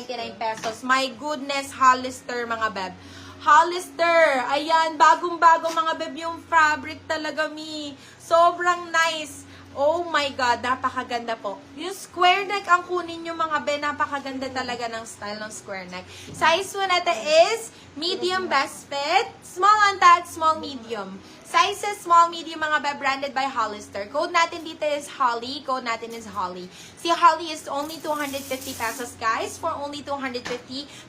199 pesos. My goodness, Hollister mga beb. Hollister, ayan, bagong-bago mga beb yung fabric talaga, mi. Sobrang nice. Oh my God, napakaganda po. Yung square neck ang kunin nyo mga be, napakaganda talaga ng style ng square neck. Size po natin is medium best fit, small on tag, small medium. Sizes small, medium mga be, branded by Hollister. Code natin dito is Holly, code natin is Holly. Si Holly is only 250 pesos guys, for only 250.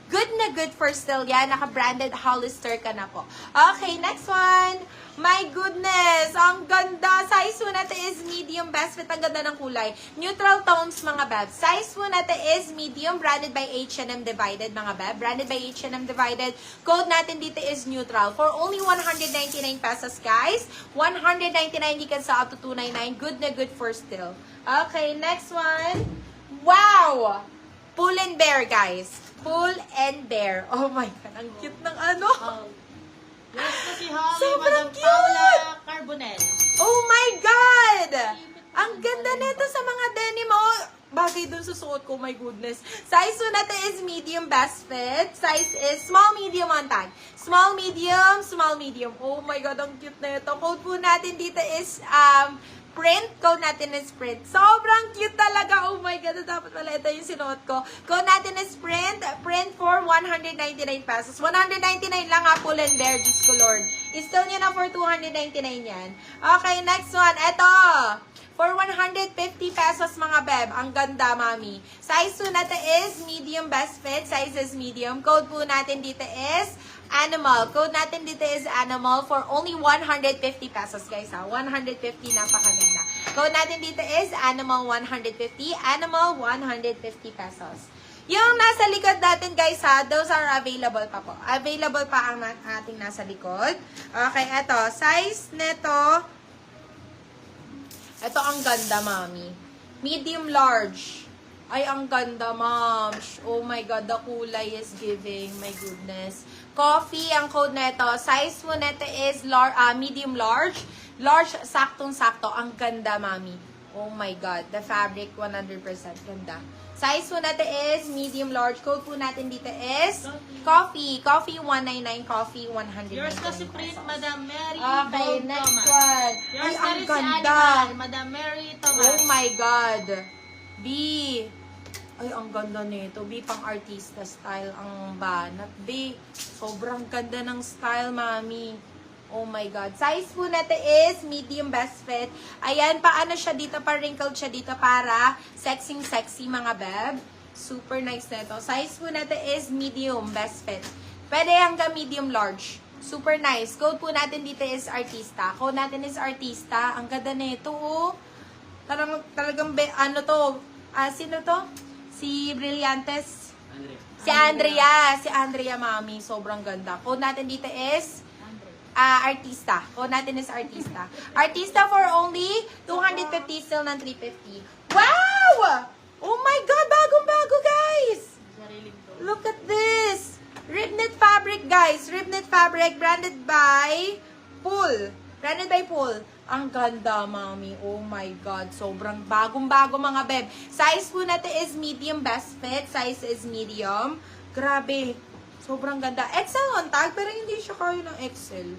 Good na good for still yan, naka-branded Hollister ka na po. Okay, next one. My goodness, ang ganda. Size po natin is medium best fit. Ang ganda ng kulay. Neutral tones mga beb. Size po natin is medium, branded by H&M Divided mga beb. Branded by H&M Divided. Code natin dito is neutral. For only 199 pesos guys. 199 di ka sa up to 299. Good na good for still. Okay, next one. Wow! Pull and bear guys. Pull and bear. Oh my God, ang cute ng ano. Yes po si Holly, Sobrang Madam cute! Paula Carbonell. Oh my God! Ang ganda nito sa mga denim. Oh, bagay dun sa suot ko, my goodness. Size po natin is medium best fit. Size is small, medium on tag. Small, medium, small, medium. Oh my God, ang cute na ito. Code po natin dito is print. Code natin is print. Sobrang cute talaga. Oh my God, dapat pala ito yung sinuot ko. Code natin is print. Print for 199 pesos. 199 lang ha, pull and bear. Diyos ko Lord. Still nyo na for 299 yan. Okay, next one. Ito. For 150 pesos mga beb. Ang ganda, mami. Size po natin is medium best fit. Size is medium. Code po natin dito is animal. Code natin dito is animal for only 150 pesos guys ha. 150, napakaganda. Code natin dito is animal 150. Animal 150 pesos. Yung nasa likod natin guys ha, those are available pa po. Available pa ang ating nasa likod. Okay, eto. Size neto. Ito ang ganda, mami. Medium large. Ay, ang ganda, ma'am. Oh my God, the kulay is giving. My goodness. Coffee, ang code neto. Size mo neto is medium large. Large, saktong-sakto. Ang ganda, mami. Oh my God. The fabric, 100% ganda. Size po natin is medium large. Code po natin dito is coffee. Coffee 199. Coffee 199. Yours kasi print, Madam Mary Okay, Gold next Thomas. one. Yours Ay, na ang rin si ganda. Animal, Madam Mary Thomas. Oh my God. B. Ay, ang ganda nito. B, pang artista style ang banat. B, sobrang ganda ng style, mami. Oh my God. Size po natin is medium best fit. Ayan, paano siya dito? Pa-wrinkled siya dito para sexy mga beb. Super nice na ito. Size po natin is medium best fit. Pwede hanggang medium large. Super nice. Code po natin dito is artista. Code natin is artista. Ang ganda nito, oh. Talagang, ano to? Sino to? Si Brillantes? Si Andrea. Si Andrea, mami. Sobrang ganda. Code natin dito is artista. Code natin is artista. Artista for only 250, still ng 350. Wow! Oh my God! Bagong-bago, guys! Look at this! Ribnet fabric, guys. Ribnet fabric, branded by Pool. Branded by Pool. Ang ganda, mami. Oh my God. Sobrang bagong-bago, mga beb. Size po natin is medium best fit. Size is medium. Grabe. Sobrang ganda. XL on tag, pero hindi siya kaya ng XL.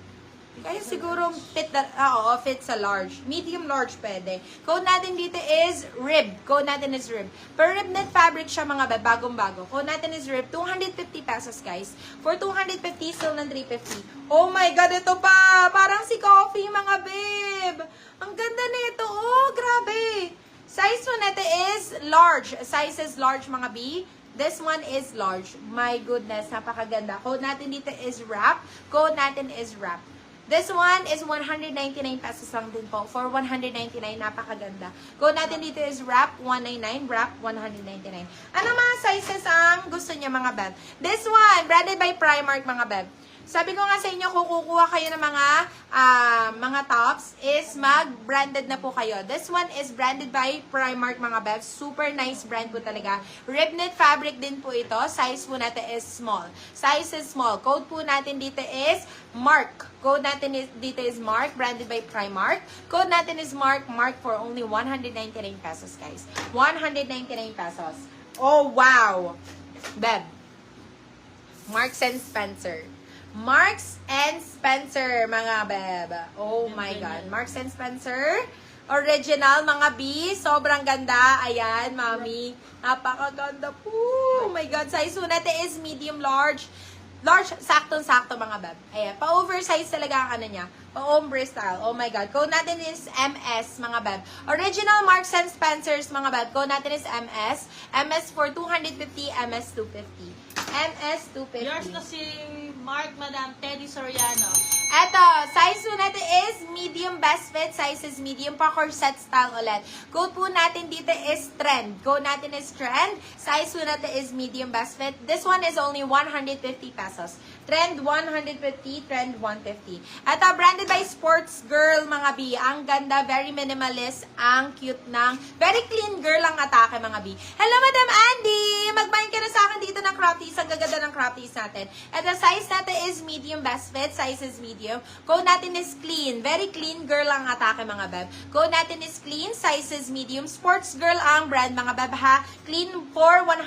Kaya siguro fit sa large. Medium large pwede. Code natin dito is rib. Code natin is rib. Per rib net fabric siya mga beb, bagong-bago. Code natin is rib. 250 pesos guys. For 250, still ng 350. Oh my God, ito pa. Parang si Coffee mga beb. Ang ganda nito. Oh, grabe. Size mo natin is large. Size is large mga B. This one is large. My goodness, napakaganda. Code natin dito is wrap. Code natin is wrap. This one is 199 pesos lang din po. For 199, napakaganda. Code natin dito is wrap 199, wrap 199. Ano mga sizes ang gusto niya mga beb? This one, branded by Primark mga beb. Sabi ko nga sa inyo, kung kukuha kayo ng mga tops, is mag-branded na po kayo. This one is branded by Primark, mga beb. Super nice brand po talaga. Ribnet fabric din po ito. Size po natin is small. Size is small. Code po natin dito is Mark. Code natin dito is Mark, branded by Primark. Code natin is Mark. Mark for only 199 pesos, guys. 199 pesos. Oh, wow! Beb. Marks and Spencer. Marks and Spencer, mga beb. Oh my God. Marks and Spencer. Original, mga B. Sobrang ganda. Ayan, mami. Napakaganda po. Oh my God. Size po natin is medium large. Large, saktong-sakto, mga beb. Ayan. Pa-oversize talaga ang ano niya. Pa-ombre style. Oh my God. Code natin is MS, mga beb. Original Marks and Spencers, mga beb. Code natin is MS. MS for 250, MS 250. MS 250. Yours na si Mark, Madam Teddy Soriano. Eto, size po natin is medium best fit. Size is medium pa corset style ulit. Code po natin dito is trend. Code natin is trend. Size po natin is medium best fit. This one is only 150 pesos. Trend 150, trend 150. Eto, branded by Sports Girl, mga B. Ang ganda, very minimalist. Ang cute ng, very clean girl ang atake, mga B. Hello, Madam Andy! Magbayin ka na sa akin dito ng crop tees. Ang gaganda ng crop tees natin. Eto, size natin is medium best fit. Size is medium. Code natin is clean. Very clean girl ang atake, mga beb. Code natin is clean. Size is medium. Sports Girl ang brand, mga beb, ha. Clean for 100